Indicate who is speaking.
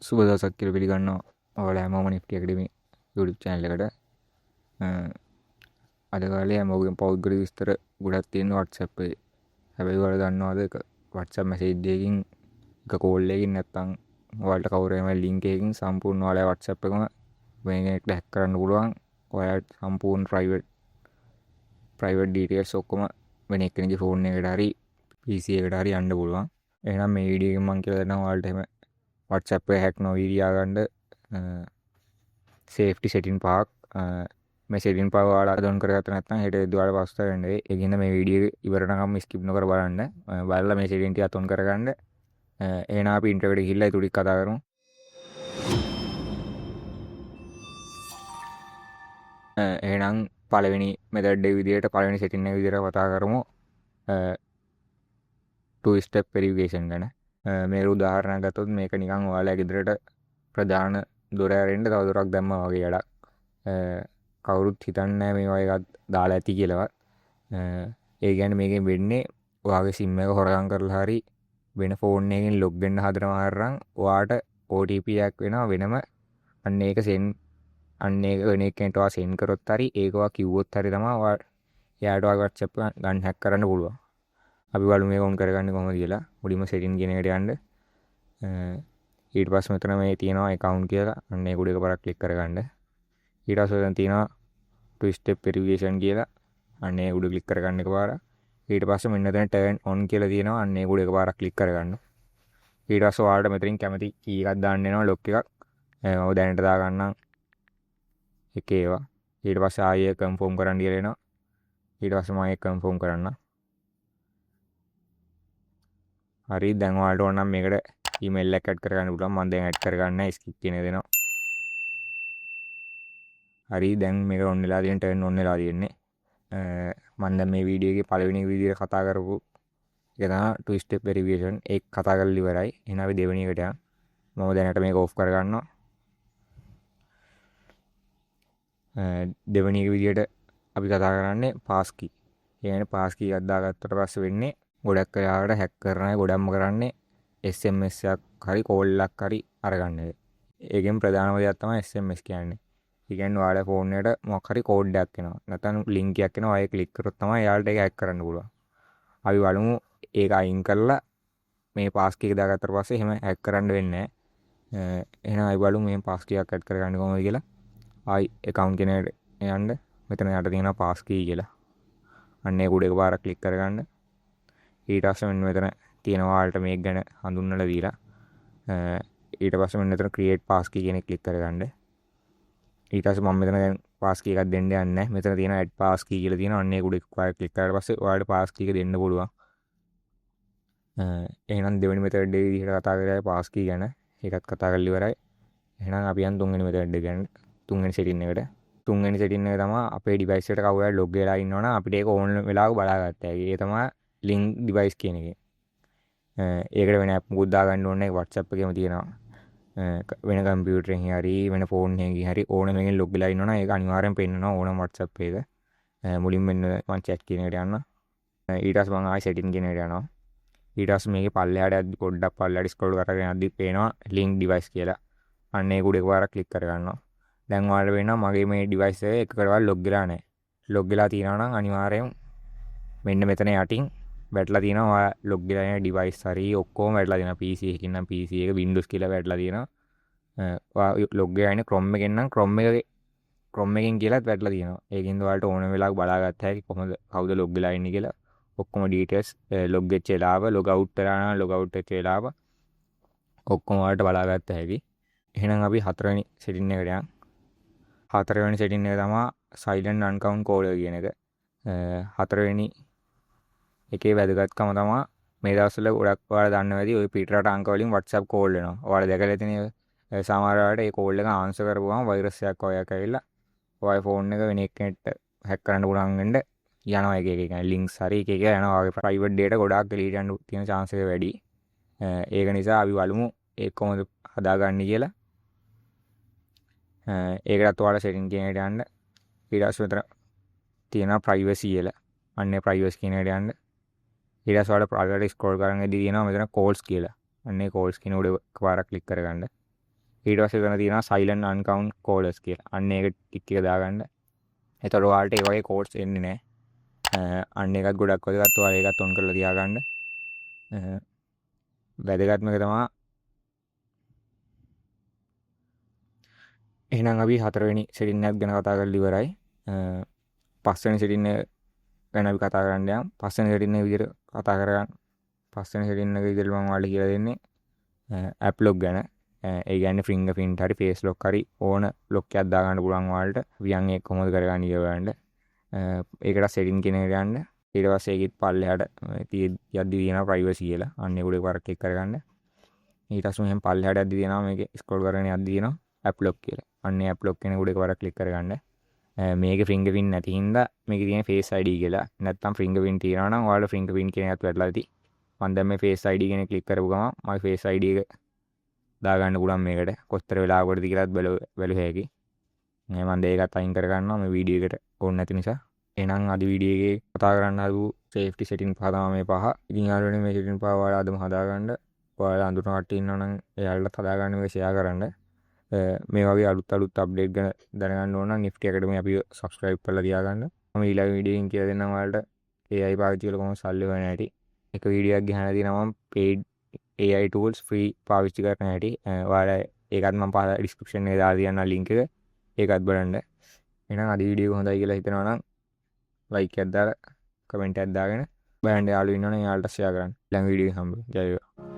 Speaker 1: සුබ දවසක් කියලා පිළිගන්නවා. ඔයාලා හැමෝම නිෆ්ටි ඇකඩමි YouTube channel එකට. අද කාලේ හැමෝගෙම පෞද්ගලික විස්තර ගොඩක් තියෙන WhatsApp එකේ. හැබැයි ඔයාලා දන්නවද ඒක WhatsApp message එකකින් එක call එකකින් නැත්තම් ඔයාලට කවුරු හරි link එකකින් සම්පූර්ණ ඔයාලා WhatsApp එකම වෙන කෙනෙක්ට hack කරන්න පුළුවන්. ඔයාලට සම්පූර්ණ private details ඔක්කොම වෙන එක්කෙනෙක්ගේ phone එකකට හරි PC එකට හරි යන්න පුළුවන්. එහෙනම් මේ වීඩියෝ එකෙන් මම කියලා දෙනවා ඔයාලට එහෙම WhatsApp එක hack නොවී තියාගන්න safety setting පහක්. මේ setting පහ ඔයාලා down කරගත්ත නැත්නම් හෙට එද්දි පස්සේ වෙන්න වෙයි. ඒකින්ද මේ වීඩියෝ එක ඉවරනකම් skip නොකර බලන්න. බලලා මේ setting ටික on කරගන්න. එහෙනම් අපි intro එකට ගිහිල්ලා ඊට ටික කතා කරමු. එහෙනම් පළවෙනි method එක විදිහට පළවෙනි setting එක විදිහට කතා කරමු. two step verification ගැන. මේක උදාහරණයක් ගත්තොත් මේක නිකන් ඔයාලා ගෙදරට ප්‍රධාන දොර ඇරෙන්න තව දොරක් දැම්මා වගේ වැඩක්. කවුරුත් හිතන්නේ නැහැ මේ වගේ එකක් දාලා ඇති කියලාවත්. ඒ කියන්නේ මේකෙන් වෙන්නේ ඔයාගේ SIM එක හොරගම් කරලා හරි වෙන ෆෝන් එකකින් ලොග් වෙන්න හදනවා හරනම් ඔයාට OTP එකක් වෙනවා වෙනම. අන්න ඒක අන්න ඒක වෙන එකකට ඔයා සෙන්ඩ් කරොත් හරි ඒක ඔයා කිව්වොත් හරි තමයි ඔයා එයාට ඔයාගේ WhatsApp එක ගන්න හැක් කරන්න පුළුවන්. අපි බලමු මේක ඔන් කරගන්නේ කොහොමද කියලා. මුලින්ම setting කියන එකට යන්න. ඊට පස්සේ මෙතන මේ තියෙනවා account කියලා. අන්න ඒක උඩ එකපාරක් click කරගන්න. ඊට පස්සේ දැන් තියෙනවා two step verification කියලා. අන්න ඒක උඩ click කරගන්න එකපාරක්. ඊට පස්සේ මෙන්න දැන් turn on කියලා තියෙනවා. අන්න ඒක උඩ එකපාරක් click කරගන්න. ඊට පස්සේ ඔයාලට මෙතනින් කැමති key එකක් දාන්න වෙනවා lock එකක්. මම දැනට දා ගන්නම් එකේ ඒවා. ඊට පස්සේ ආයෙ confirm කරන්න කියලා එනවා. ඊට පස්සේ මම ඒක confirm කරන්න. හරි දැන් ඔයාලට ඕන නම් මේකට email එකක් add කරගන්න පුළුවන්. මම දැන් add කරගන්න skip කියන එක දෙනවා. හරි දැන් මේක on වෙලා තියෙන turn on වෙලා තියෙන්නේ. මම දැන් මේ වීඩියෝ එකේ පළවෙනි විදියට කතා කරපු එක තමයි two step verification. ඒක කතා කරලා ඉවරයි. එහෙනම් අපි දෙවෙනි එකට යමු. මම දැනට මේක off කරගන්නවා. දෙවෙනි එක විදියට අපි කතා කරන්නේ pass key. ඒ කියන්නේ pass key එකක් දාගත්තට පස්සේ වෙන්නේ ගොඩක් වෙලාවට hack කරන අය ගොඩක්ම කරන්නේ SMS එකක් හරි call එකක් හරි අරගන්න එක. ඒකෙන් ප්‍රධානම දෙයක් තමයි SMS කියන්නේ. ඒ කියන්නේ ඔයාලා ෆෝන් එකට මොකක් හරි කෝඩ් එකක් එනවා. නැත්නම් ලින්ක් එකක් එනවා. ඒක ක්ලික් කරොත් තමයි එයාලට ඒක hack කරන්න පුළුවන්. අපි බලමු ඒක අයින් කරලා මේ pass key එක දාගත්තට පස්සේ එහෙම hack කරන්න වෙන්නේ නැහැ. එහෙනම් අපි බලමු මේ pass key එකක් add කරගන්න කොහොමද කියලා. ආයි account කෙනෙක් යන්න. මෙතන යට තියෙනවා pass key කියලා. අන්න ඒක උඩ එකපාරක් ක්ලික් කරගන්න. ඊට පස්සේ මෙන්න මෙතන තියෙනවා ඔයාලට මේක ගැන හඳුන්වලා දීලා. ඊට පස්සේ මෙන්න මෙතන create pass key කියන එක ක්ලික් කරගන්න. ඊට පස්සේ මම මෙතන දැන් pass key එකක් දෙන්න යන්නේ නැහැ. මෙතන තියෙන add pass key කියලා තියෙනවා. අන්න ඒක උඩ එකපාරක් ක්ලික් කරලා පස්සේ ඔයාලට pass key එක දෙන්න පුළුවන්. එහෙනම් දෙවෙනි method එක විදිහට කතා කරලා pass key ගැන ඒකත් කතා කරලා ඉවරයි. එහෙනම් අපි යන් තුන්වෙනි method එක ගැන තුන්වෙනි setting එකට. තුන්වෙනි setting එක තමයි අපේ device එකට කවුරු හරි log වෙලා ඉන්නවනම් අපිට ඒක ඕන වෙලාවක බලාගත්ත හැකි. ඒ තමයි link device කියන එක. ඒකට වෙන app මොකුත් දාගන්න ඕනේ නැහැ. WhatsApp එකේම තියෙනවා. වෙන කම්පියුටර් එකකින් හරි වෙන ෆෝන් එකකින් හරි ඕනම එකකින් log වෙලා ඉන්නවනම් ඒක අනිවාර්යෙන් පෙන්නනවා ඕනම WhatsApp එක. මුලින්ම මෙන්න මම chat කියන එකට යනවා. ඊට පස්සේ මම ආයි setting කියන එකට යනවා. ඊට පස්සේ මේකේ පල්ලෙහාට යද්දි පොඩ්ඩක් පල්ලෙහාට scroll කරගෙන යද්දි පේනවා link device කියලා. අන්න ඒක උඩ එකපාරක් click කරගන්නවා. දැන් ඔයාලට වෙනවා මගේ මේ device එක එකකටවත් log වෙලා නැහැ. log වෙලා තියෙනවා නම් අනිවාර්යෙන් මෙන්න මෙතන යටින් වැටලා තියෙනවා ඔයා log වෙලා ඉන්න device හරි ඔක්කොම වැටලා තියෙනවා. PC එකකින් නම් PC එක Windows කියලා වැටලා තියෙනවා. ඔයා log වෙලා ඉන්න Chrome එකෙන් නම් Chrome එකෙන් කියලාත් වැටලා තියෙනවා. ඒකින්ද ඔයාලට ඕන වෙලාවක බලාගත්ත හැකි කොහොමද කවුද log වෙලා ඉන්නේ කියලා. ඔක්කොම details log වෙච්ච වෙලාව log out වෙලා නම් log out වෙච්ච වෙලාව ඔක්කොම ඔයාලට බලාගත්ත හැකි. එහෙනම් අපි හතරවෙනි setting එකට යමු. හතරවෙනි setting එක තමයි silent uncount caller කියන එක. හතරවෙනි එකේ වැදගත්කම තමයි මේ දවස්වල ගොඩක් ඔයාලා දන්නවා ඇති ඔය පිටරට අංක වලින් WhatsApp call එනවා. ඔයාලා දැකලා තියෙන සමහර වෙලාවට ඒ call එක answer කරපුවම වෛරස් එකක් වගේක් ඇවිල්ලා ඔයාගේ phone එක වෙන එකකට hack කරන්න පුළුවන් වෙන්න යනවා එක කියන්නේ links හරි එක යනවා. ඔයාගේ private data ගොඩාක් එළියට යන්න තියෙන chance එක වැඩි. ඒක නිසා අපි බලමු ඒක කොහොමද හදාගන්නේ කියලා. ඒකටත් ඔයාලා setting කියන එකට යන්න. ඊට පස්සේ මෙතන තියෙනවා privacy කියලා. අන්නේ privacy කියන එකට යන්න. ඊට පස්සේ ඔයාලා private scroll කරන් ඉදී තියෙනවා මෙතන calls කියලා. අන්නේ calls කියන උඩ එකපාරක් click කරගන්න. ඊට පස්සේ එතන තියෙනවා silent uncount callers කියලා. අන්න ඒක ටික් එක දාගන්න. එතකොට ඔයාලට ඒ වගේ කෝඩ්ස් එන්නේ නැහැ. අන්න ඒකත් ගොඩක් වැදගත්. ඔයාලා ඒකත් ඔන් කරලා තියාගන්න. වැදගත්ම එක තමයි එහෙනම් අපි 4 වෙනි සෙටින් එකක් ගැන කතා කරලා ඉවරයි. 5 වෙනි සෙටින් එක ගැන අපි කතා කරන්න යමු. 5 වෙනි සෙටින් එක විදිහට කතා කරගන්න. 5 වෙනි සෙටින් එක විදිහට මම ඔයාලට කියලා දෙන්නේ ඇප් ලොක් ගැන. ඒ කියන්නේ ෆින්ගර් ප්‍රින්ට් හරි ෆේස් ලොක් හරි ඕන ලොක් එකක් දාගන්න පුළුවන් ඔයාලට. වියන් එක කොහොමද කරගන්නේ කියලා බලන්න. ඒකට සෙටින් කියන එක යන්න. ඊට පස්සේ ඒකෙත් පල්ලෙහාට යද්දි තියෙනවා ප්‍රයිවසි කියලා. අන්න ඒක උඩ වරක් ක්ලික් කරගන්න. ඊට පස්සේ මෙහෙම පල්ලෙහාට යද්දි තියෙනවා මේකේ ස්ක්‍රෝල් කරගෙන යද්දි තියෙනවා ඇප් ලොක් කියලා. අන්න ඒ ඇප් ලොක් කියන උඩ වරක් ක්ලික් කරගන්න. මේකේ ෆින්ගර් ප්‍රින්ට් නැති හින්දා මේකේ තියෙන ෆේස් ID කියලා. නැත්නම් ෆින්ගර් ප්‍රින්ට් තියෙනවා නම් ඔයාලා ෆින්ගර් ප්‍රින්ට් කියන එකත් වැටලා ඇති. මම දැන් මේ ෆේස් ID කියන එක ක්ලික් කරපු ගමන් මගේ ෆේස් ID එක දාගන්න පුළුවන් මේකට. කොච්චර වෙලාවකටද කියලාත් බැලුව හැකි. මම දැන් ඒකත් අයින් කර ගන්නවා මේ වීඩියෝ එකට ඕනේ නැති නිසා. එහෙනම් අද වීඩියෝ එකේ කතා කරන්න හදපු සේෆ්ටි සෙටින් පහ තමයි මේ පහ. ඉතින් යාළුවනේ මේ සෙටින් පහ ඔයාලා අදම හදාගන්න. ඔයාලා අඳුරන කට්ටිය ඉන්නවා නම් එයාලට හදාගන්න මේක ෂෙයා කරන්න. මේ වගේ අලුත් අප්ඩේට් ගැන දැනගන්න ඕන නම් Nifty Academy අපි subscribe කරලා තියාගන්න. මම ඊළඟ වීඩියෝ එකකින් කියලා දෙන්නම් ඔයාලට AI පාවිච්චි කරලා කොහොමද සල්ලි හොයන්න හැටි. එක වීඩියෝ එකක් ගහලා තියෙනවා මම paid AI tools free පාවිච්චි කරන හැටි. ඔයාලා ඒකත් මම පහල description එකේ දාලා තියන්නම් link එක. ඒකත් බලන්න. එහෙනම් අද වීඩියෝ එක හොඳයි කියලා හිතනවා නම් like එකක් දාලා comment එකක් දාගෙන බලන්න යාළුවෝ ඉන්නවනම් යාළුවට share කරන්න. ඊළඟ වීඩියෝ එක හම්බෙමු. ජය වේවා.